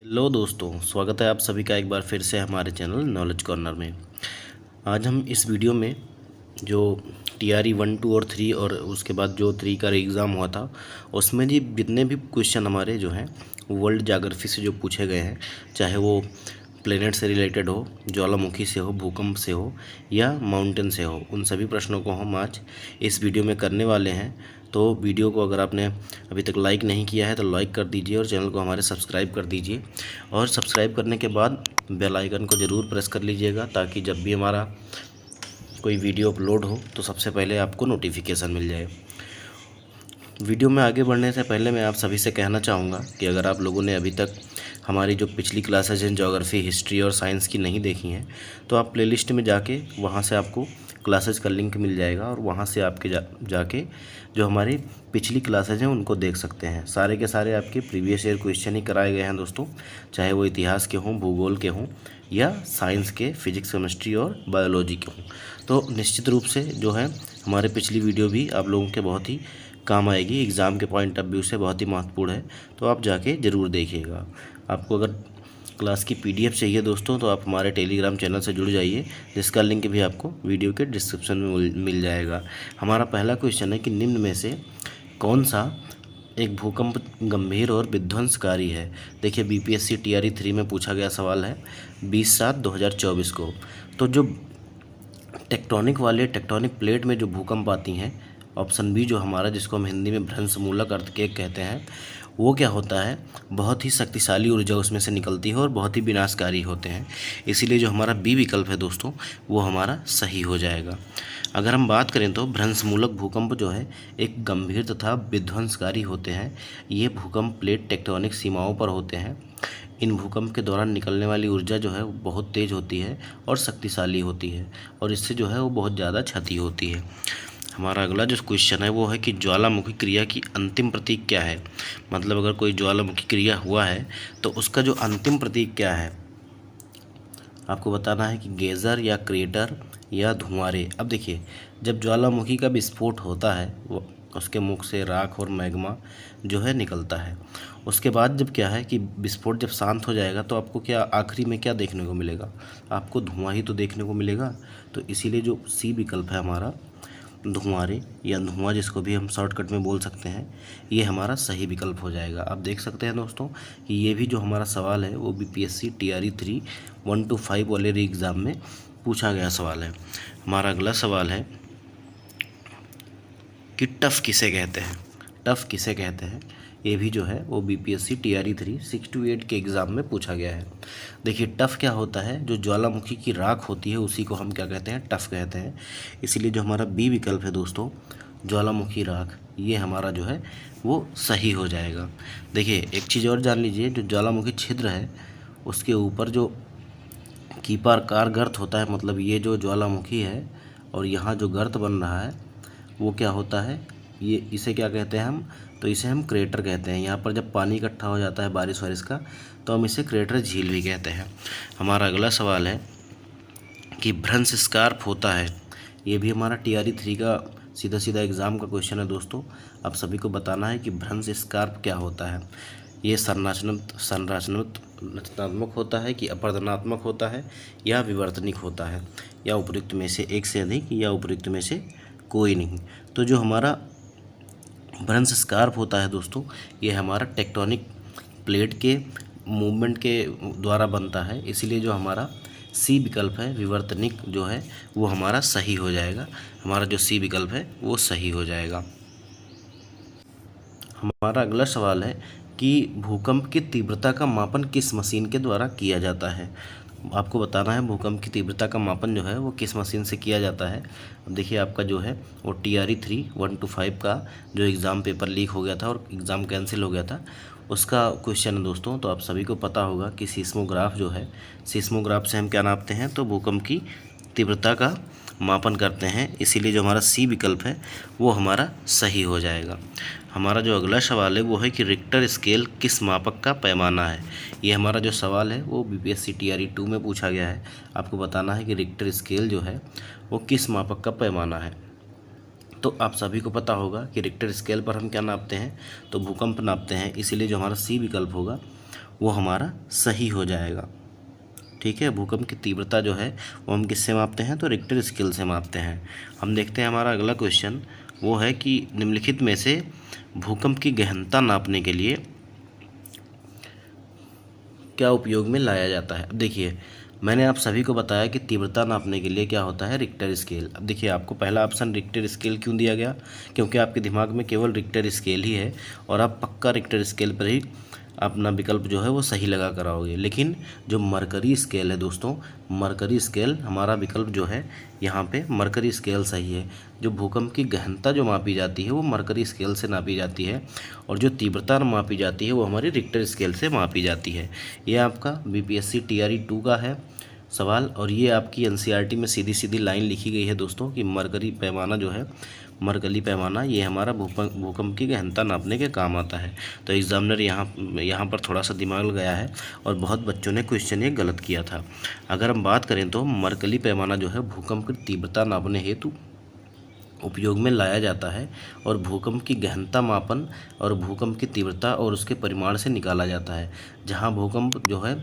Hello दोस्तों, स्वागत है आप सभी का एक बार फिर से हमारे चैनल नॉलेज कॉर्नर में। आज हम इस वीडियो में जो टीआरई 1, 2 और 3 और उसके बाद जो 3 का एग्ज़ाम हुआ था उसमें जी जितने भी क्वेश्चन हमारे जो हैं वर्ल्ड ज्योग्राफी से जो पूछे गए हैं, चाहे वो प्लेनेट से रिलेटेड हो, ज्वालामुखी से हो, भूकंप से हो या माउंटेन से हो, उन सभी प्रश्नों को हम आज इस वीडियो में करने वाले हैं। तो वीडियो को अगर आपने अभी तक लाइक नहीं किया है तो लाइक कर दीजिए और चैनल को हमारे सब्सक्राइब कर दीजिए। और सब्सक्राइब करने के बाद बेल आइकन को ज़रूर प्रेस कर लीजिएगा ताकि जब भी हमारा कोई वीडियो अपलोड हो तो सबसे पहले आपको नोटिफिकेशन मिल जाए। वीडियो में आगे बढ़ने से पहले मैं आप सभी से कहना चाहूँगा कि अगर आप लोगों ने अभी तक हमारी जो पिछली क्लासेज हैं ज्योग्राफी, हिस्ट्री और साइंस की नहीं देखी हैं तो आप प्लेलिस्ट में जाके वहाँ से आपको क्लासेज का लिंक मिल जाएगा और वहाँ से आपके जाके जो हमारी पिछली क्लासेज हैं उनको देख सकते हैं। सारे के सारे आपके प्रीवियस ईयर क्वेश्चन ही कराए गए हैं दोस्तों, चाहे वो इतिहास के हों, भूगोल के हों या साइंस के, फिजिक्स, केमिस्ट्री और बायोलॉजी के हों। तो निश्चित रूप से जो है हमारे पिछली वीडियो भी आप लोगों के बहुत ही काम आएगी, एग्ज़ाम के पॉइंट ऑफ व्यू से बहुत ही महत्वपूर्ण है। तो आप जाके ज़रूर देखिएगा। आपको अगर क्लास की पीडीएफ चाहिए दोस्तों तो आप हमारे टेलीग्राम चैनल से जुड़ जाइए, जिसका लिंक भी आपको वीडियो के डिस्क्रिप्शन में मिल जाएगा। हमारा पहला क्वेश्चन है कि निम्न में से कौन सा एक भूकंप गंभीर और विध्वंसकारी है। देखिए बीपीएससी टीआरई 3 में पूछा गया सवाल है 20/7/2024 को। तो जो टेक्टोनिक प्लेट में जो भूकंप आती हैं, ऑप्शन बी जो हमारा, जिसको हम हिंदी में भ्रंशमूलक अर्थक्वेक कहते हैं, वो क्या होता है, बहुत ही शक्तिशाली ऊर्जा उसमें से निकलती है और बहुत ही विनाशकारी होते हैं। इसीलिए जो हमारा बी विकल्प है दोस्तों वो हमारा सही हो जाएगा। अगर हम बात करें तो भ्रंशमूलक भूकंप जो है एक गंभीर तथा विध्वंसकारी होते हैं। ये भूकंप प्लेट टेक्टोनिक सीमाओं पर होते हैं। इन भूकंप के दौरान निकलने वाली ऊर्जा जो है वो बहुत तेज़ होती है और शक्तिशाली होती है और इससे जो है वो बहुत ज़्यादा क्षति होती है। हमारा अगला जो क्वेश्चन है वो है कि ज्वालामुखी क्रिया की अंतिम प्रतीक क्या है। मतलब अगर कोई ज्वालामुखी क्रिया हुआ है तो उसका जो अंतिम प्रतीक क्या है, आपको बताना है कि गेज़र या क्रेटर या धुआंरे। अब देखिए, जब ज्वालामुखी का विस्फोट होता है वो उसके मुख से राख और मैग्मा जो है निकलता है। उसके बाद जब क्या है कि विस्फोट जब शांत हो जाएगा तो आपको क्या आखिरी में क्या देखने को मिलेगा, आपको धुआं ही तो देखने को मिलेगा। तो इसीलिए जो सी विकल्प है हमारा, धुआंरे या धुआं जिसको भी हम शॉर्टकट में बोल सकते हैं, ये हमारा सही विकल्प हो जाएगा। आप देख सकते हैं दोस्तों कि ये भी जो हमारा सवाल है वो बीपीएससी टीआरई 3 1 to 5 वाले एग्ज़ाम में पूछा गया सवाल है। हमारा अगला सवाल है कि टफ किसे कहते हैं। टफ किसे कहते हैं, ये भी जो है वो बीपीएससी टीआरई 3 6 to 8 के एग्ज़ाम में पूछा गया है। देखिए टफ क्या होता है, जो ज्वालामुखी की राख होती है उसी को हम क्या कहते हैं, टफ कहते हैं। इसीलिए जो हमारा बी विकल्प है दोस्तों, ज्वालामुखी राख, ये हमारा जो है वो सही हो जाएगा। देखिए एक चीज़ और जान लीजिए, जो ज्वालामुखी छिद्र है उसके ऊपर जो कीपाकार गर्त होता है, मतलब ये जो ज्वालामुखी है और यहाँ जो गर्त बन रहा है वो क्या होता है, ये इसे क्या कहते हैं हम, तो इसे हम क्रेटर कहते हैं। यहाँ पर जब पानी इकट्ठा हो जाता है बारिश वारिश का तो हम इसे क्रेटर झील भी कहते हैं। हमारा अगला सवाल है कि भ्रंश स्कार्प होता है। ये भी हमारा टीआरई 3 का सीधा सीधा एग्ज़ाम का क्वेश्चन है दोस्तों। आप सभी को बताना है कि भ्रंश स्कार्प क्या होता है। ये संरचनात्मक होता है कि अपर्दनात्मक होता है या विवर्तनिक होता है, या उपयुक्त में से एक से अधिक या उपयुक्त में से कोई नहीं। तो जो हमारा भ्रंश स्कार्प होता है दोस्तों, ये हमारा टेक्टोनिक प्लेट के मूवमेंट के द्वारा बनता है। इसीलिए जो हमारा सी विकल्प है, विवर्तनिक जो है वो हमारा सही हो जाएगा। हमारा जो सी विकल्प है वो सही हो जाएगा। हमारा अगला सवाल है कि भूकंप की तीव्रता का मापन किस मशीन के द्वारा किया जाता है। आपको बताना है भूकंप की तीव्रता का मापन जो है वो किस मशीन से किया जाता है। अब देखिए आपका जो है वो टीआरई 3 1 to 5 का जो एग्ज़ाम पेपर लीक हो गया था और एग्ज़ाम कैंसिल हो गया था, उसका क्वेश्चन है दोस्तों। तो आप सभी को पता होगा कि सीस्मोग्राफ जो है, सीस्मोग्राफ से हम क्या नापते हैं, तो भूकंप की तीव्रता का मापन करते हैं। इसीलिए जो हमारा सी विकल्प है वो हमारा सही हो जाएगा। हमारा जो अगला सवाल है वो है कि रिक्टर स्केल किस मापक का पैमाना है। ये हमारा जो सवाल है वो बीपीएससी टीआरई 2 में पूछा गया है। आपको बताना है कि रिक्टर स्केल जो है वो किस मापक का पैमाना है। तो आप सभी को पता होगा कि रिक्टर स्केल पर हम क्या नापते हैं, तो भूकंप नापते हैं। इसीलिए जो हमारा सी विकल्प होगा वो हमारा सही हो जाएगा। ठीक है, भूकंप की तीव्रता जो है वो हम किससे मापते हैं, तो रिक्टर स्केल से मापते हैं। हम देखते हैं हमारा अगला क्वेश्चन, वो है कि निम्नलिखित में से भूकंप की गहनता नापने के लिए क्या उपयोग में लाया जाता है। अब देखिए, मैंने आप सभी को बताया कि तीव्रता नापने के लिए क्या होता है, रिक्टर स्केल। अब देखिए, आपको पहला ऑप्शन रिक्टर स्केल क्यों दिया गया, क्योंकि आपके दिमाग में केवल रिक्टर स्केल ही है और आप पक्का रिक्टर स्केल पर ही अपना विकल्प जो है वो सही लगा कराओगे। लेकिन जो मरकरी स्केल है दोस्तों, मरकरी स्केल हमारा विकल्प जो है यहाँ पे मरकरी स्केल सही है। जो भूकंप की गहनता जो मापी जाती है वो मरकरी स्केल से नापी जाती है और जो तीव्रता मापी जाती है वो हमारी रिक्टर स्केल से मापी जाती है। ये आपका बीपीएससी टीआरई 2 का है सवाल और ये आपकी एनसीईआरटी में सीधी सीधी लाइन लिखी गई है दोस्तों कि मरकरी पैमाना जो है, मरकली पैमाना ये हमारा भूकंप की गहनता नापने के काम आता है। तो एग्जामिनर यहाँ पर थोड़ा सा दिमाग लगाया है और बहुत बच्चों ने क्वेश्चन ये गलत किया था। अगर हम बात करें तो मरकली पैमाना जो है भूकंप की तीव्रता नापने हेतु उपयोग में लाया जाता है और भूकंप की गहनता मापन और भूकंप की तीव्रता और उसके परिमाण से निकाला जाता है। जहाँ भूकंप जो है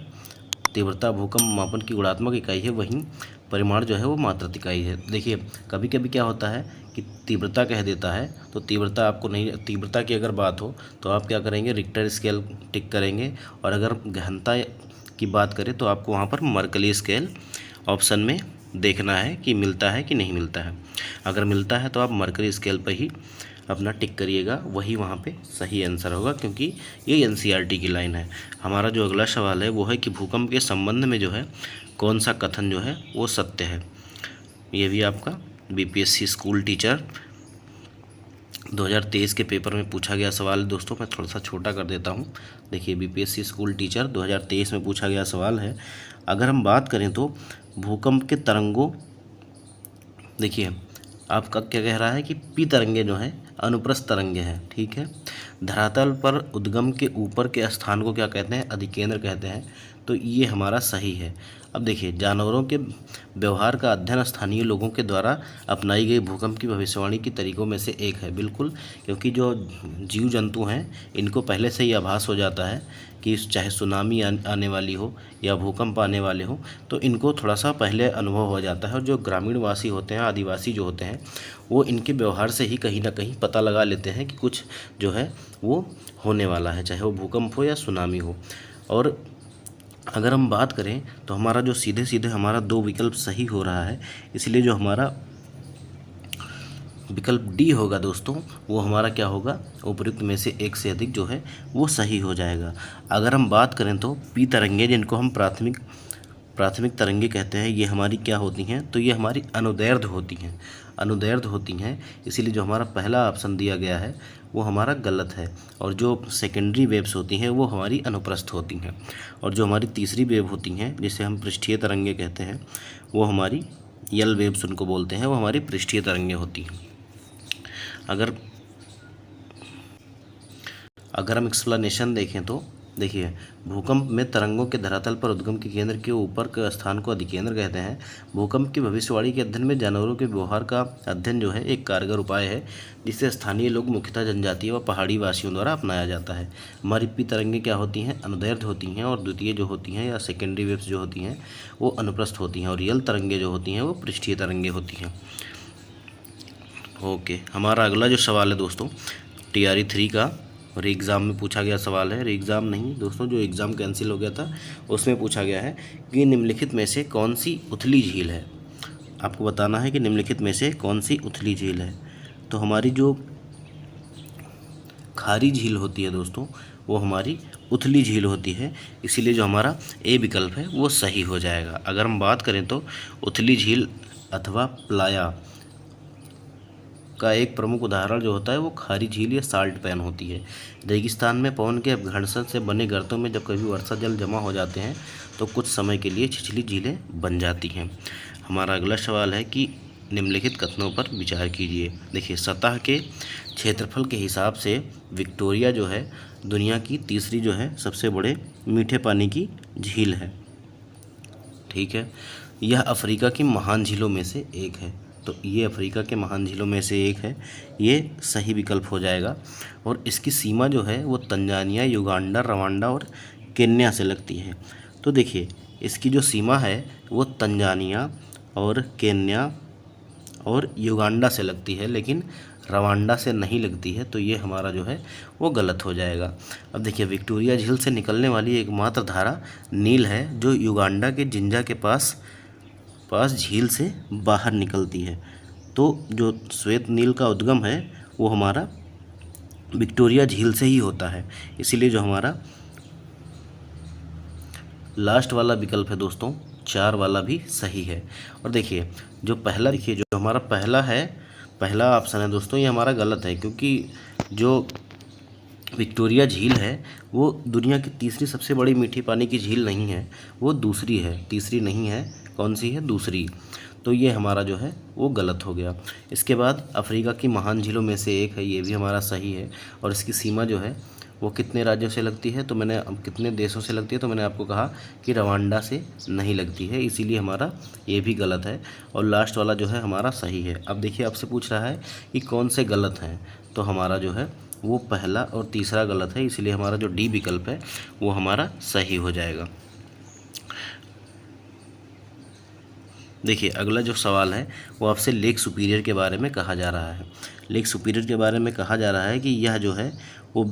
तीव्रता भूकंप मापन की गुणात्मक इकाई है, वहीं परिमाण जो है वो मात्रात्मक इकाई है। देखिए, कभी कभी क्या होता है कि तीव्रता कह देता है तो तीव्रता आपको नहीं, तीव्रता की अगर बात हो तो आप क्या करेंगे, रिक्टर स्केल टिक करेंगे और अगर गहनता की बात करें तो आपको वहाँ पर मरकली स्केल ऑप्शन में देखना है कि मिलता है कि नहीं मिलता है। अगर मिलता है तो आप मरकरी स्केल पर ही अपना टिक करिएगा, वही वहाँ पे सही आंसर होगा, क्योंकि ये एनसीईआरटी की लाइन है। हमारा जो अगला सवाल है वो है कि भूकंप के संबंध में जो है कौन सा कथन जो है वो सत्य है। ये भी आपका बीपीएससी स्कूल टीचर 2023 के पेपर में पूछा गया सवाल है दोस्तों। मैं थोड़ा सा छोटा कर देता हूँ। देखिए, बीपीएससी स्कूल टीचर 2023 में पूछा गया सवाल है। अगर हम बात करें तो भूकंप के तरंगों, देखिए आपका क्या कह रहा है कि पी तरंगे जो हैं अनुप्रस्थ तरंगे हैं। ठीक है, धरातल पर उद्गम के ऊपर के स्थान को क्या कहते हैं, अधिकेंद्र कहते हैं। तो ये हमारा सही है। अब देखिए, जानवरों के व्यवहार का अध्ययन स्थानीय लोगों के द्वारा अपनाई गई भूकंप की भविष्यवाणी के तरीकों में से एक है। बिल्कुल, क्योंकि जो जीव जंतु हैं इनको पहले से ही आभास हो जाता है कि चाहे सुनामी आने वाली हो या भूकंप आने वाले हो, तो इनको थोड़ा सा पहले अनुभव हो जाता है। और जो ग्रामीणवासी होते हैं, आदिवासी जो होते हैं, वो इनके व्यवहार से ही कहीं ना कहीं पता लगा लेते हैं कि कुछ जो है वो होने वाला है, चाहे वो भूकंप हो या सुनामी हो। और अगर हम बात करें तो हमारा जो सीधे सीधे हमारा 2 विकल्प सही हो रहा है, इसलिए जो हमारा विकल्प डी होगा दोस्तों वो हमारा क्या होगा, उपयुक्त में से एक से अधिक जो है वो सही हो जाएगा। अगर हम बात करें तो पी तरंगे, जिनको हम प्राथमिक तरंगे कहते हैं, ये हमारी क्या होती हैं, तो ये हमारी अनुदैर्ध्य होती हैं। इसीलिए जो हमारा पहला ऑप्शन दिया गया है वो हमारा गलत है। और जो सेकेंडरी वेव्स होती हैं वो हमारी अनुप्रस्थ होती हैं। और जो हमारी तीसरी वेव होती हैं जिसे हम पृष्ठीय तरंगे कहते हैं, वो हमारी यल वेव्स उनको बोलते हैं, वो हमारी पृष्ठीय तरंगे होती हैं। अगर हम एक्सप्लेनेशन देखें तो देखिए, भूकंप में तरंगों के धरातल पर उद्गम के केंद्र के ऊपर के स्थान को अधिकेंद्र कहते हैं। भूकंप की भविष्यवाणी के अध्ययन में जानवरों के व्यवहार का अध्ययन जो है एक कारगर उपाय है, जिसे स्थानीय लोग मुख्यतः जनजातीय व पहाड़ी वासियों द्वारा अपनाया जाता है। हमारी पी तरंगें क्या होती हैं, अनुदैर्ध्य होती हैं, और द्वितीय जो होती हैं या सेकेंडरी वेव्स जो होती हैं वो अनुप्रस्थ होती हैं, और यल तरंगें जो होती हैं वो पृष्ठीय तरंगें होती हैं। ओके, हमारा अगला जो सवाल है दोस्तों टीआरई 3 का और एग्ज़ाम में पूछा गया सवाल है। एग्ज़ाम नहीं दोस्तों, जो एग्ज़ाम कैंसिल हो गया था उसमें पूछा गया है कि निम्नलिखित में से कौन सी उथली झील है। आपको बताना है कि निम्नलिखित में से कौन सी उथली झील है। तो हमारी जो खारी झील होती है दोस्तों वो हमारी उथली झील होती है, इसीलिए जो हमारा ए विकल्प है वो सही हो जाएगा। अगर हम बात करें तो उथली झील अथवा प्लाया का एक प्रमुख उदाहरण जो होता है वो खारी झील या साल्ट पैन होती है। रेगिस्तान में पवन के घर्षण से बने गर्तों में जब कभी वर्षा जल जमा हो जाते हैं तो कुछ समय के लिए छिछली झीलें बन जाती हैं। हमारा अगला सवाल है कि निम्नलिखित कथनों पर विचार कीजिए। देखिए, सतह के क्षेत्रफल के हिसाब से विक्टोरिया जो है दुनिया की तीसरी जो है सबसे बड़े मीठे पानी की झील है। ठीक है, यह अफ्रीका की महान झीलों में से एक है। तो ये अफ्रीका के महान झीलों में से एक है, ये सही विकल्प हो जाएगा। और इसकी सीमा जो है वो तंजानिया, युगांडा, रवांडा और केन्या से लगती है। तो देखिए इसकी जो सीमा है वो तंजानिया और केन्या और युगांडा से लगती है, लेकिन रवांडा से नहीं लगती है। तो ये हमारा जो है वो गलत हो जाएगा। अब देखिए विक्टोरिया झील से निकलने वाली एकमात्र धारा नील है, जो युगांडा के जिंजा के पास झील से बाहर निकलती है। तो जो श्वेत नील का उद्गम है वो हमारा विक्टोरिया झील से ही होता है। इसीलिए जो हमारा लास्ट वाला विकल्प है दोस्तों 4 वाला भी सही है। और देखिए जो हमारा पहला ऑप्शन है दोस्तों, ये हमारा गलत है, क्योंकि जो विक्टोरिया झील है वो दुनिया की तीसरी सबसे बड़ी मीठी पानी की झील नहीं है, वो दूसरी है, तीसरी नहीं है। कौन सी है? दूसरी। तो ये हमारा जो है वो गलत हो गया। इसके बाद अफ्रीका की महान झीलों में से एक है, ये भी हमारा सही है। और इसकी सीमा जो है वो कितने राज्यों से लगती है, तो कितने देशों से लगती है, तो मैंने आपको कहा कि रवांडा से नहीं लगती है, इसीलिए हमारा ये भी गलत है। और लास्ट वाला जो है हमारा सही है। अब देखिए आपसे पूछ रहा है कि कौन से गलत हैं, तो हमारा जो है वो पहला और तीसरा गलत है, इसलिए हमारा जो डी विकल्प है वो हमारा सही हो जाएगा। देखिए अगला जो सवाल है वो आपसे लेक सुपीरियर के बारे में कहा जा रहा है। लेक सुपीरियर के बारे में कहा जा रहा है कि यह जो है वो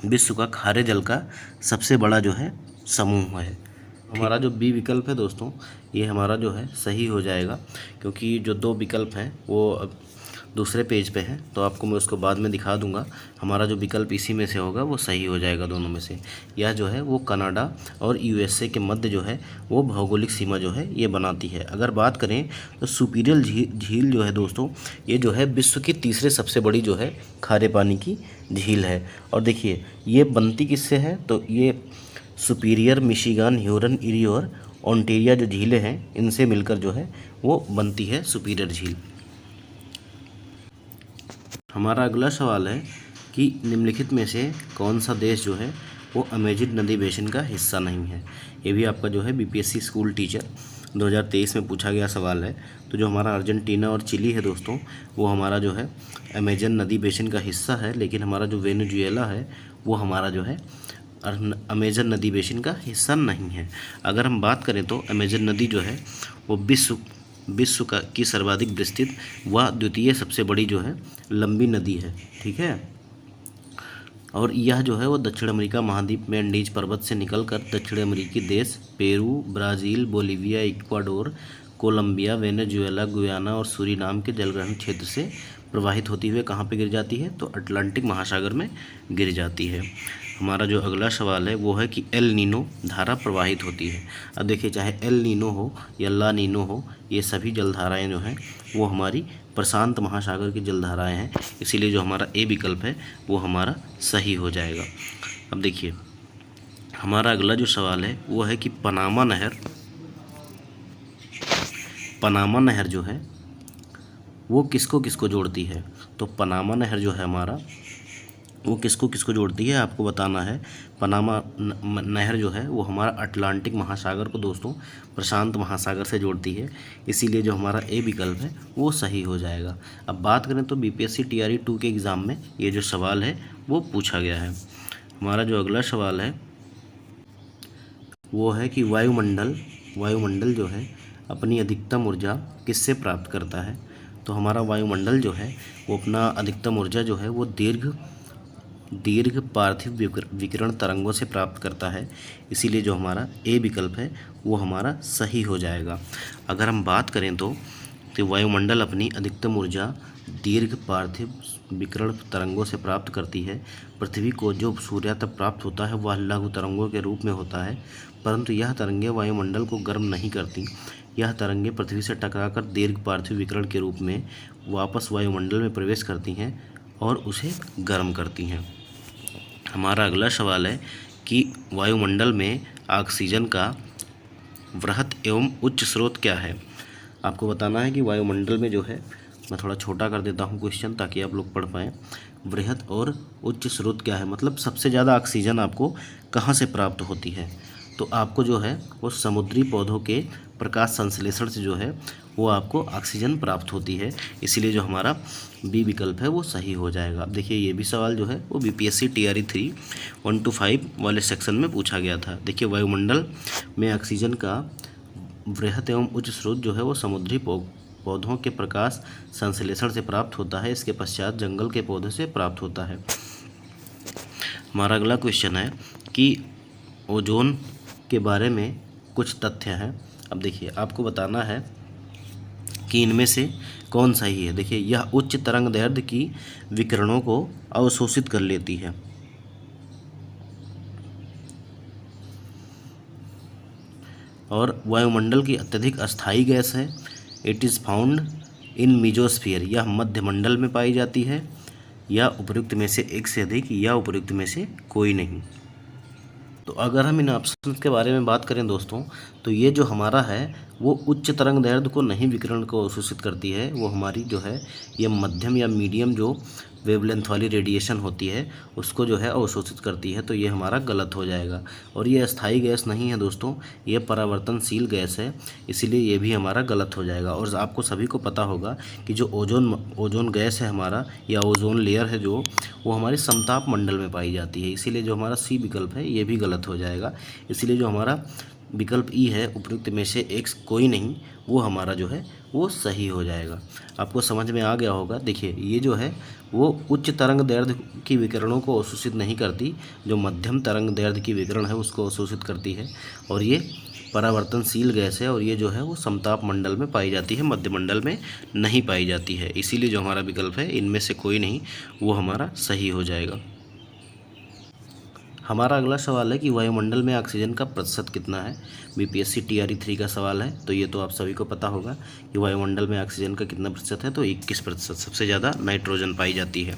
विश्व का खारे जल का सबसे बड़ा जो है समूह है। हमारा जो बी विकल्प है दोस्तों, ये हमारा जो है सही हो जाएगा, क्योंकि जो 2 विकल्प हैं वो दूसरे पेज पे है, तो आपको मैं उसको बाद में दिखा दूंगा। हमारा जो विकल्प इसी में से होगा वो सही हो जाएगा दोनों में से। यह जो है वो कनाडा और यूएसए के मध्य जो है वो भौगोलिक सीमा जो है ये बनाती है। अगर बात करें तो सुपीरियर झील जो है दोस्तों, ये जो है विश्व की तीसरे सबसे बड़ी जो है खारे पानी की झील है। और देखिए ये बनती किससे है, तो ये सुपीरियर, मिशिगन, ह्यूरन, इरी और ओंटेरिया जो झीलें हैं इनसे मिलकर जो है वो बनती है सुपीरियर झील। हमारा अगला सवाल है कि निम्नलिखित में से कौन सा देश जो है वो अमेजन नदी बेसिन का हिस्सा नहीं है। ये भी आपका जो है बीपीएससी स्कूल टीचर 2023 में पूछा गया सवाल है। तो जो हमारा अर्जेंटीना और चिली है दोस्तों, वो हमारा जो है अमेजन नदी बेसिन का हिस्सा है, लेकिन हमारा जो वेनेजुएला है वो हमारा जो है अमेजन नदी बेसिन का हिस्सा नहीं है। अगर हम बात करें तो अमेजन नदी जो है वो विश्व की सर्वाधिक विस्तृत व द्वितीय सबसे बड़ी जो है लंबी नदी है, ठीक है। और यह जो है वो दक्षिण अमेरिका महाद्वीप में एंडीज पर्वत से निकलकर दक्षिण अमेरिकी देश Peru, Brazil, Bolivia, Ecuador, Colombia, Venezuela, Guyana और सूरीनाम के जलग्रहण क्षेत्र से प्रवाहित होती हुए कहाँ पे गिर जाती है, तो अटलांटिक महासागर में गिर जाती है। हमारा जो अगला सवाल है वो है कि एल नीनो धारा प्रवाहित होती है। अब देखिए चाहे एल नीनो हो या ला नीनो हो, ये सभी जलधाराएं जो हैं वो हमारी प्रशांत महासागर की जलधाराएं हैं, इसीलिए जो हमारा ए विकल्प है वो हमारा सही हो जाएगा। अब देखिए हमारा अगला जो सवाल है वो है कि पनामा नहर जो है वो किसको किसको जोड़ती है। तो पनामा नहर जो है हमारा वो किसको किसको जोड़ती है आपको बताना है। पनामा नहर जो है वो हमारा अटलांटिक महासागर को दोस्तों प्रशांत महासागर से जोड़ती है, इसीलिए जो हमारा ए विकल्प है वो सही हो जाएगा। अब बात करें तो बीपीएससी टीआरई 2 के एग्ज़ाम में ये जो सवाल है वो पूछा गया है। हमारा जो अगला सवाल है वो है कि वायुमंडल जो है अपनी अधिकतम ऊर्जा किससे प्राप्त करता है। तो हमारा वायुमंडल जो है वो अपना अधिकतम ऊर्जा जो है वो दीर्घ पार्थिव विकिरण तरंगों से प्राप्त करता है, इसीलिए जो हमारा ए विकल्प है वो हमारा सही हो जाएगा। अगर हम बात करें तो वायुमंडल अपनी अधिकतम ऊर्जा दीर्घ पार्थिव विकिरण तरंगों से प्राप्त करती है। पृथ्वी को जो सूर्य तक प्राप्त होता है वह लघु तरंगों के रूप में होता है, परंतु यह तरंगें वायुमंडल को गर्म नहीं करती। यह तरंगें पृथ्वी से टकराकर दीर्घ पार्थिव विकिरण के रूप में वापस वायुमंडल में प्रवेश करती हैं और उसे गर्म करती हैं। हमारा अगला सवाल है कि वायुमंडल में ऑक्सीजन का वृहत एवं उच्च स्रोत क्या है। आपको बताना है कि वायुमंडल में जो है, मैं थोड़ा छोटा कर देता हूँ क्वेश्चन ताकि आप लोग पढ़ पाएँ। वृहत और उच्च स्रोत क्या है, मतलब सबसे ज़्यादा ऑक्सीजन आपको कहाँ से प्राप्त होती है। तो आपको जो है वो समुद्री पौधों के प्रकाश संश्लेषण से जो है वो आपको ऑक्सीजन प्राप्त होती है। इसीलिए जो हमारा बी विकल्प है वो सही हो जाएगा। अब देखिए ये भी सवाल जो है वो बीपीएससी टीआरई 3 1 to 5 वाले सेक्शन में पूछा गया था। देखिए वायुमंडल में ऑक्सीजन का वृहत एवं उच्च स्रोत जो है वो समुद्री पौधों के प्रकाश संश्लेषण से प्राप्त होता है। इसके पश्चात जंगल के पौधे से प्राप्त होता है। हमारा अगला क्वेश्चन है कि ओजोन के बारे में कुछ तथ्य हैं। अब देखिए आपको बताना है कि इनमें से कौन सही है। देखिए यह उच्च तरंग दैर्ध्य की विकिरणों को अवशोषित कर लेती है और वायुमंडल की अत्यधिक अस्थायी गैस है। It is found in mesosphere, यह मध्यमंडल में पाई जाती है, या उपयुक्त में से एक से अधिक, या उपयुक्त में से कोई नहीं। तो अगर हम इन ऑप्शंस के बारे में बात करें दोस्तों, तो ये जो हमारा है वो उच्च तरंग दैर्ध्य को नहीं विकिरण को अवशोषित करती है। वो हमारी जो है ये मध्यम या मीडियम जो वेवलेंथ वाली रेडिएशन होती है उसको जो है अवशोषित करती है। तो ये हमारा गलत हो जाएगा। और ये अस्थायी गैस नहीं है दोस्तों, ये परावर्तनशील गैस है, इसीलिए ये भी हमारा गलत हो जाएगा। और आपको सभी को पता होगा कि जो ओजोन गैस है हमारा, या ओजोन लेयर है जो, वो हमारी समताप मंडल में पाई जाती है। इसीलिए जो हमारा सी विकल्प है ये भी गलत हो जाएगा। इसीलिए जो हमारा विकल्प ई है उपयुक्त में से एक कोई नहीं, वो हमारा जो है वो सही हो जाएगा। आपको समझ में आ गया होगा। देखिए ये जो है वो उच्च तरंग दैर्ध्य की विकिरणों को अवशोषित नहीं करती, जो मध्यम तरंग दैर्ध्य की विकिरण है उसको अवशोषित करती है। और ये परावर्तनशील गैस है और ये जो है वो समताप मंडल में पाई जाती है, मध्यमंडल में नहीं पाई जाती है। इसीलिए जो हमारा विकल्प है इनमें से कोई नहीं, वो हमारा सही हो जाएगा। हमारा अगला सवाल है कि वायुमंडल में ऑक्सीजन का प्रतिशत कितना है। बीपीएससी टीआरई 3 का सवाल है। तो ये तो आप सभी को पता होगा कि वायुमंडल में ऑक्सीजन का कितना प्रतिशत है। तो 21%। सबसे ज़्यादा नाइट्रोजन पाई जाती है।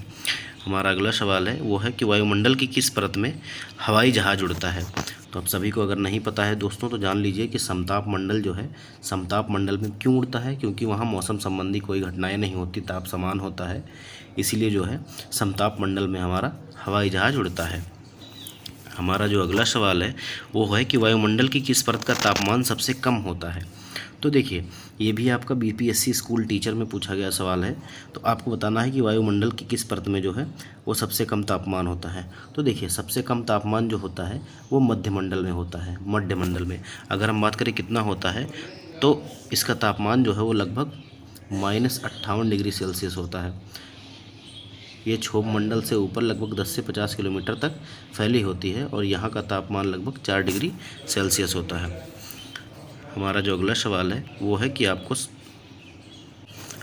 हमारा अगला सवाल है वो है कि वायुमंडल की किस परत में हवाई जहाज़ उड़ता है। तो आप सभी को अगर नहीं पता है दोस्तों तो जान लीजिए कि समताप मंडल जो है, समताप मंडल में क्यों उड़ता है, क्योंकि वहाँ मौसम संबंधी कोई घटनाएँ नहीं होती, ताप समान होता है। इसीलिए जो है समताप मंडल में हमारा हवाई जहाज़ उड़ता है। हमारा जो अगला सवाल है वो है कि वायुमंडल की किस परत का तापमान सबसे कम होता है। तो देखिए ये भी आपका बीपीएससी स्कूल टीचर में पूछा गया सवाल है। तो आपको बताना है कि वायुमंडल की किस परत में जो है वो सबसे कम तापमान होता है। तो देखिए सबसे कम तापमान जो होता है वो मध्यमंडल में होता है, मध्यमंडल में। अगर हम बात करें कितना होता है तो इसका तापमान जो है वो लगभग -58 डिग्री सेल्सियस होता है। ये क्षोभ मंडल से ऊपर लगभग 10 से 50 किलोमीटर तक फैली होती है और यहाँ का तापमान लगभग 4 डिग्री सेल्सियस होता है। हमारा जो अगला सवाल है वो है कि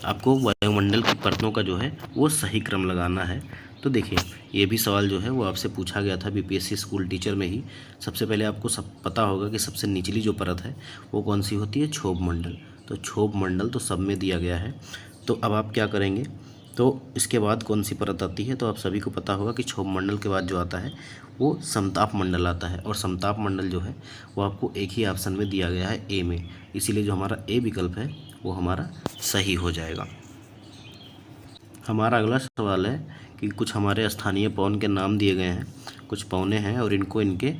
आपको वायुमंडल की परतों का जो है वो सही क्रम लगाना है। तो देखिए ये भी सवाल जो है वो आपसे पूछा गया था बीपीएससी स्कूल टीचर में ही। सबसे पहले आपको सब पता होगा कि सबसे निचली जो परत है वो कौन सी होती है, क्षोभ मंडल। तो क्षोभ मंडल तो सब में दिया गया है। तो अब आप क्या करेंगे, तो इसके बाद कौन सी परत आती है। तो आप सभी को पता होगा कि क्षोभ मंडल के बाद जो आता है वो समताप मंडल आता है। और समताप मंडल जो है वो आपको एक ही ऑप्शन में दिया गया है, ए में। इसीलिए जो हमारा ए विकल्प है वो हमारा सही हो जाएगा। हमारा अगला सवाल है कि कुछ हमारे स्थानीय पवन के नाम दिए गए हैं। कुछ पवने हैं और इनको इनकी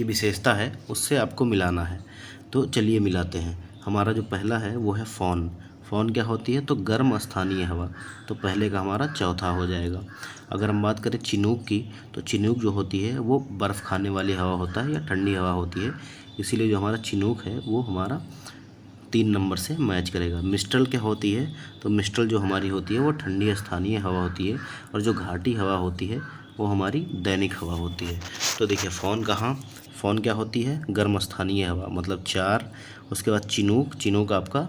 विशेषता है उससे आपको मिलाना है। तो चलिए मिलाते हैं। हमारा जो पहला है वो है फौन। फौन क्या होती है, तो गर्म स्थानीय हवा। तो पहले का हमारा चौथा हो जाएगा। अगर हम बात करें चिनूक की, तो चिनूक जो होती है वो बर्फ़ खाने वाली हवा होता है या ठंडी हवा होती है। इसीलिए जो हमारा चिनूक है वो हमारा 3 नंबर से मैच करेगा। मिस्ट्रल क्या होती है, तो मिस्ट्रल जो हमारी होती है वो ठंडी स्थानीय हवा होती है और जो घाटी हवा होती है वो हमारी दैनिक हवा होती है। तो देखिए फ़ौन क्या होती है, गर्म स्थानीय हवा, मतलब 4। उसके बाद चिनूक आपका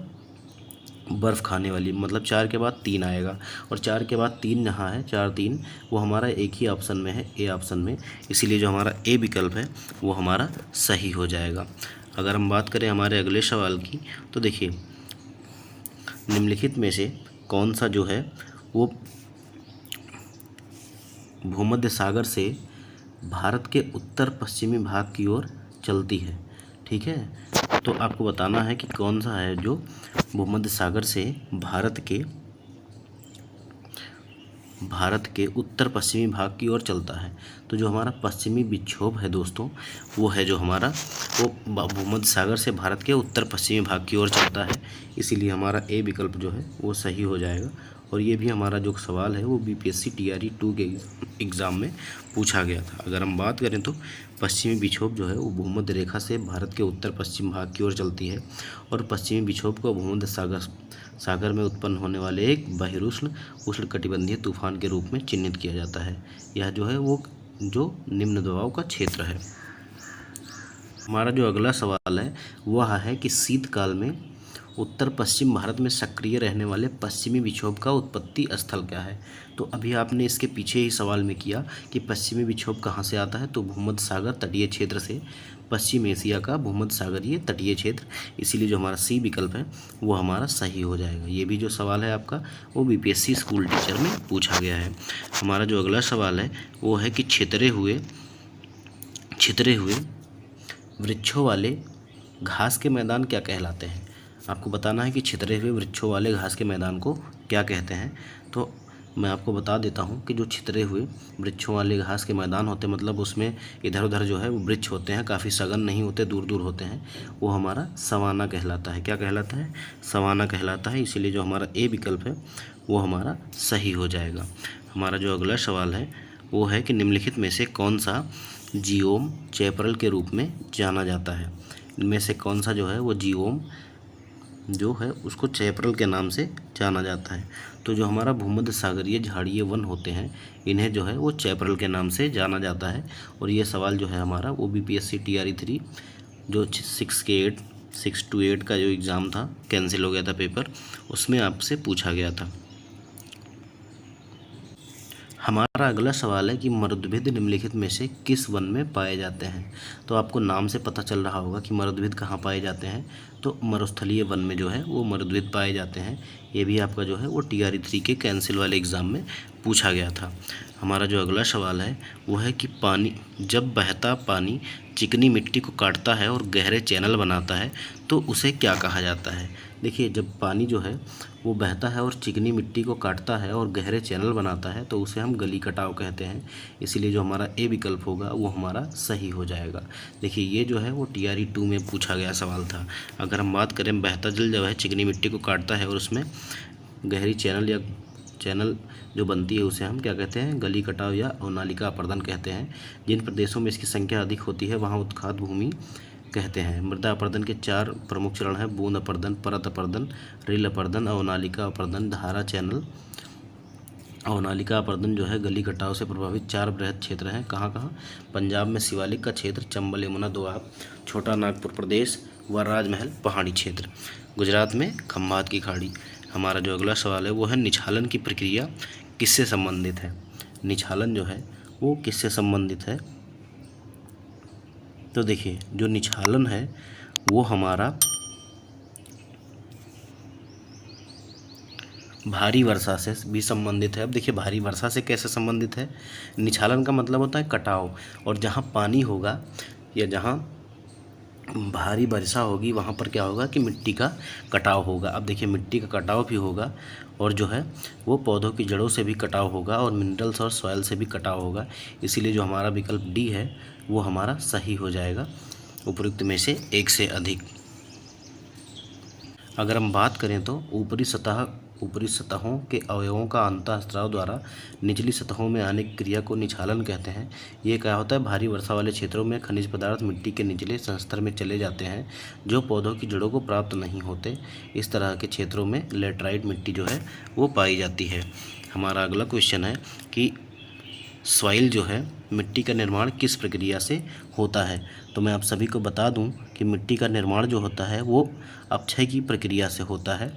बर्फ़ खाने वाली, मतलब 4 के बाद 3 आएगा। और 4 के बाद 3 जहाँ है, 4 3, वो हमारा एक ही ऑप्शन में है, ए ऑप्शन में। इसीलिए जो हमारा ए विकल्प है वो हमारा सही हो जाएगा। अगर हम बात करें हमारे अगले सवाल की, तो देखिए निम्नलिखित में से कौन सा जो है वो भूमध्य सागर से भारत के उत्तर पश्चिमी भाग की ओर चलती है। ठीक है, तो आपको बताना है कि कौन सा है जो भूमध्य सागर से भारत के भारत के उत्तर पश्चिमी भाग की ओर चलता है। तो जो हमारा पश्चिमी विक्षोभ है दोस्तों, वो है जो हमारा वो भूमध्य सागर से भारत के उत्तर पश्चिमी भाग की ओर चलता है। इसीलिए हमारा ए विकल्प जो है वो सही हो जाएगा। और ये भी हमारा जो सवाल है वो बीपीएससी टीआरई 2 के एग्ज़ाम में पूछा गया था। अगर हम बात करें तो पश्चिमी विक्षोभ जो है वो भूमध्य रेखा से भारत के उत्तर पश्चिम भाग की ओर चलती है और पश्चिमी विक्षोभ को भूमध्य सागर में उत्पन्न होने वाले एक बहिरुष्ण उष्णकटिबंधीय तूफान के रूप में चिन्हित किया जाता है। यह जो है वो जो निम्न दबाव का क्षेत्र है। हमारा जो अगला सवाल है वह है कि शीतकाल में उत्तर पश्चिम भारत में सक्रिय रहने वाले पश्चिमी विक्षोभ का उत्पत्ति स्थल क्या है। तो अभी आपने इसके पीछे ही सवाल में किया कि पश्चिमी विक्षोभ कहाँ से आता है, तो भूमध्य सागर तटीय क्षेत्र से, पश्चिम एशिया का भूमध्य सागरीय तटीय क्षेत्र। इसीलिए जो हमारा सी विकल्प है वो हमारा सही हो जाएगा। ये भी जो सवाल है आपका वो बीपीएससी स्कूल टीचर में पूछा गया है। हमारा जो अगला सवाल है वो है कि छितरे हुए वृक्षों वाले घास के मैदान क्या कहलाते हैं। आपको बताना है कि छितरे हुए वृक्षों वाले घास के मैदान को क्या कहते हैं। तो मैं आपको बता देता हूं कि जो छितरे हुए वृक्षों वाले घास के मैदान होते हैं, मतलब उसमें इधर उधर जो है वो वृक्ष होते हैं, काफ़ी सघन नहीं होते, दूर दूर होते हैं, वो हमारा सवाना कहलाता है। क्या कहलाता है? सवाना कहलाता है। इसीलिए जो हमारा ए विकल्प है वो हमारा सही हो जाएगा। हमारा जो अगला सवाल है वो है कि निम्नलिखित में से कौन सा जियोम चैपरल के रूप में जाना जाता है। इनमें से कौन सा जो है वो जियोम जो है उसको चैपरल के नाम से जाना जाता है। तो जो हमारा भूमध्य सागरीय झाड़ीय वन होते हैं इन्हें जो है वो चैपरल के नाम से जाना जाता है। और ये सवाल जो है हमारा वो बीपीएससी टीआरई 3 जो 6 to 8 का जो एग्ज़ाम था, कैंसिल हो गया था पेपर, उसमें आपसे पूछा गया था। हमारा अगला सवाल है कि मरुद्भिद निम्नलिखित में से किस वन में पाए जाते हैं। तो आपको नाम से पता चल रहा होगा कि मरुद्भिद कहाँ पाए जाते हैं। तो मरुस्थलीय वन में जो है वो मरुद्भिद पाए जाते हैं। ये भी आपका जो है वो टीआरई 3 के कैंसिल वाले एग्ज़ाम में पूछा गया था। हमारा जो अगला सवाल है वो है कि जब बहता पानी चिकनी मिट्टी को काटता है और गहरे चैनल बनाता है तो उसे क्या कहा जाता है। देखिए, जब पानी जो है वो बहता है और चिकनी मिट्टी को काटता है और गहरे चैनल बनाता है तो उसे हम गली कटाव कहते हैं। इसीलिए जो हमारा ए विकल्प होगा वो हमारा सही हो जाएगा। देखिए, ये जो है वो टीआरई 2 में पूछा गया सवाल था। अगर हम बात करें, बहता जल जो है चिकनी मिट्टी को काटता है और उसमें गहरी चैनल जो बनती है उसे हम क्या कहते हैं? गली कटाव या अवनालिका अपर्दन कहते हैं। जिन प्रदेशों में इसकी संख्या अधिक होती है वहाँ उत्खात भूमि कहते हैं। मृदा अपर्दन के 4 प्रमुख चरण हैं: बूंद अपर्दन, परत अपर्दन, रिल अपर्दन, अवनालिका अपर्दन, धारा चैनल। अवनालिका अपर्दन जो है गली कटाव से प्रभावित 4 बृहद क्षेत्र हैं। कहाँ कहाँ? पंजाब में शिवालिक का क्षेत्र, चंबल यमुना दोआब, छोटा नागपुर प्रदेश व राजमहल पहाड़ी क्षेत्र। गुजरात में खंभात की खाड़ी। हमारा जो अगला सवाल है वो है निछालन की प्रक्रिया किससे संबंधित है। निछालन जो है वो किससे संबंधित है? तो देखिए, जो निछालन है वो हमारा भारी वर्षा से भी संबंधित है। अब देखिए, भारी वर्षा से कैसे संबंधित है? निछालन का मतलब होता है कटाव, और जहाँ पानी होगा या जहाँ भारी वर्षा होगी वहाँ पर क्या होगा कि मिट्टी का कटाव होगा। अब देखिए, मिट्टी का कटाव भी होगा और जो है वो पौधों की जड़ों से भी कटाव होगा और मिनरल्स और सॉइल से भी कटाव होगा। इसीलिए जो हमारा विकल्प डी है वो हमारा सही हो जाएगा, उपयुक्त में से एक से अधिक। अगर हम बात करें तो ऊपरी सतहों के अवयवों का अंतःस्राव द्वारा निचली सतहों में आने की क्रिया को निछालन कहते हैं। ये क्या होता है? भारी वर्षा वाले क्षेत्रों में खनिज पदार्थ मिट्टी के निचले संस्तर में चले जाते हैं जो पौधों की जड़ों को प्राप्त नहीं होते। इस तरह के क्षेत्रों में लेटराइट मिट्टी जो है वो पाई जाती है। हमारा अगला क्वेश्चन है कि सॉइल जो है मिट्टी का निर्माण किस प्रक्रिया से होता है। तो मैं आप सभी को बता दूं कि मिट्टी का निर्माण जो होता है वो अपक्षय की प्रक्रिया से होता है।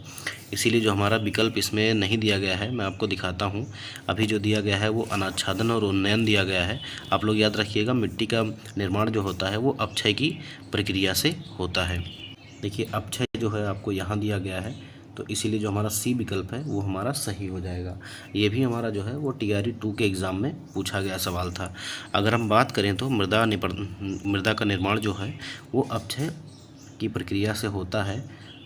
इसीलिए जो हमारा विकल्प इसमें नहीं दिया गया है मैं आपको दिखाता हूं। अभी जो दिया गया है वो अनाच्छादन और उन्नयन दिया गया है। आप लोग याद रखिएगा, मिट्टी का निर्माण जो होता है वो अपक्षय की प्रक्रिया से होता है। देखिए, अपक्षय जो है आपको यहाँ दिया गया है, तो इसीलिए जो हमारा सी विकल्प है वो हमारा सही हो जाएगा। ये भी हमारा जो है वो टीआरई 2 के एग्ज़ाम में पूछा गया सवाल था। अगर हम बात करें तो मृदा का निर्माण जो है वो अपक्षय की प्रक्रिया से होता है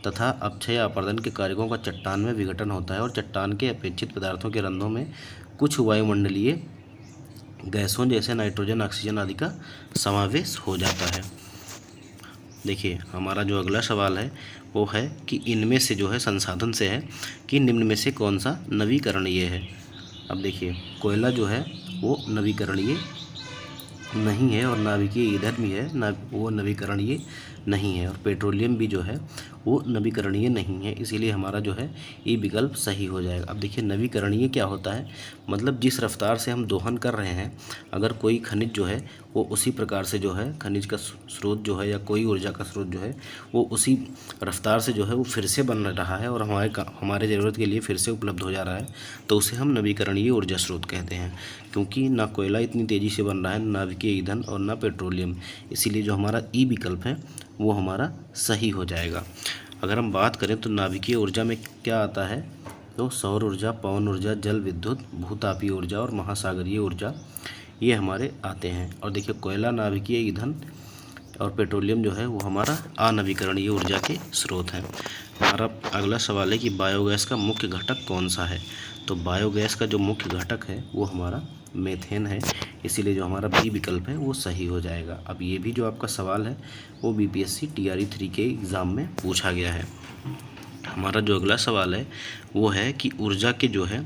तथा अपक्षय या अपर्दन के कारकों का चट्टान में विघटन होता है और चट्टान के अपेक्षित पदार्थों के रंध्रों में कुछ वायुमंडलीय गैसों जैसे नाइट्रोजन, ऑक्सीजन आदि का समावेश हो जाता है। देखिए हमारा जो अगला सवाल है वो है कि इनमें से जो है संसाधन से है कि निम्न में से कौन सा नवीकरणीय है। अब देखिए कोयला जो है वो नवीकरणीय नहीं है और नाभिकीय ईंधन भी है ना, वो नवीकरणीय नहीं है। और पेट्रोलियम भी जो है वो नवीकरणीय नहीं है, इसीलिए हमारा जो है ये विकल्प सही हो जाएगा। अब देखिए नवीकरणीय क्या होता है, मतलब जिस रफ्तार से हम दोहन कर रहे हैं, अगर कोई खनिज जो है वो उसी प्रकार से जो है खनिज का स्रोत जो है या कोई ऊर्जा का स्रोत जो है वो उसी रफ्तार से जो है वो फिर से बन रहा है और हमारे ज़रूरत के लिए फिर से उपलब्ध हो जा रहा है, तो उसे हम नवीकरणीय ऊर्जा स्रोत कहते हैं। क्योंकि ना कोयला इतनी तेज़ी से बन रहा है, ना नाभिकीय ईंधन और ना पेट्रोलियम, इसीलिए जो हमारा ई विकल्प है वो हमारा सही हो जाएगा। अगर हम बात करें तो नाभिकीय ऊर्जा में क्या आता है, तो सौर ऊर्जा, पवन ऊर्जा, जल विद्युत, भूतापीय ऊर्जा और महासागरीय ऊर्जा ये हमारे आते हैं। और देखिए कोयला नाभिकीय ईंधन और पेट्रोलियम जो है वो हमारा अनवीकरणीय ऊर्जा के स्रोत हैं। हमारा अगला सवाल है कि बायोगैस का मुख्य घटक कौन सा है। तो बायोगैस का जो मुख्य घटक है वो हमारा मेथेन है, इसीलिए जो हमारा बी विकल्प है वो सही हो जाएगा। अब ये भी जो आपका सवाल है वो बीपीएससी टीआरई 3 के एग्ज़ाम में पूछा गया है। हमारा जो अगला सवाल है वो है कि ऊर्जा के जो है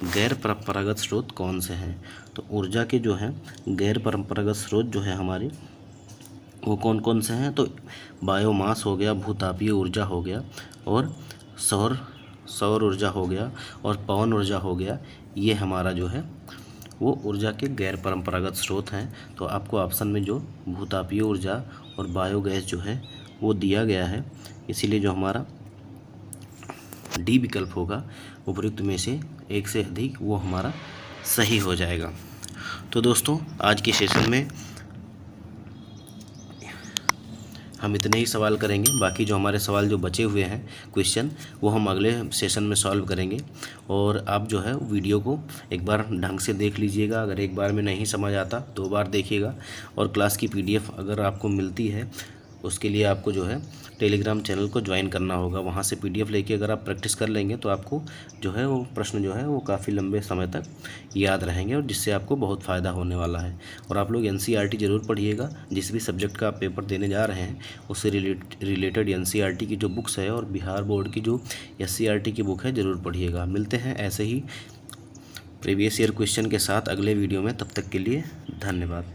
गैर परंपरागत स्रोत कौन से हैं। तो ऊर्जा के जो है गैर परंपरागत स्रोत जो है हमारे वो कौन कौन से हैं, तो बायोमास हो गया, भूतापीय ऊर्जा हो गया और सौर ऊर्जा हो गया और पवन ऊर्जा हो गया। ये हमारा जो है वो ऊर्जा के गैर परंपरागत स्रोत हैं। तो आपको ऑप्शन में जो भूतापीय ऊर्जा और बायोगैस जो है वो दिया गया है, इसीलिए जो हमारा डी विकल्प होगा उपयुक्त में से एक से अधिक वो हमारा सही हो जाएगा। तो दोस्तों आज के सेशन में हम इतने ही सवाल करेंगे, बाकी जो हमारे सवाल जो बचे हुए हैं क्वेश्चन वो हम अगले सेशन में सॉल्व करेंगे। और आप जो है वीडियो को एक बार ढंग से देख लीजिएगा, अगर एक बार में नहीं समझ आता 2 बार देखिएगा। और क्लास की पीडीएफ अगर आपको मिलती है उसके लिए आपको जो है टेलीग्राम चैनल को ज्वाइन करना होगा, वहाँ से पीडीएफ लेके अगर आप प्रैक्टिस कर लेंगे तो आपको जो है वो प्रश्न जो है वो काफ़ी लंबे समय तक याद रहेंगे और जिससे आपको बहुत फ़ायदा होने वाला है। और आप लोग एनसीईआरटी ज़रूर पढ़िएगा, जिस भी सब्जेक्ट का आप पेपर देने जा रहे हैं उससे रिलेटेड एनसीईआरटी की जो बुक्स है और बिहार बोर्ड की जो एससीईआरटी की बुक है ज़रूर पढ़िएगा। मिलते हैं ऐसे ही प्रीवियस ईयर क्वेश्चन के साथ अगले वीडियो में, तब तक के लिए धन्यवाद।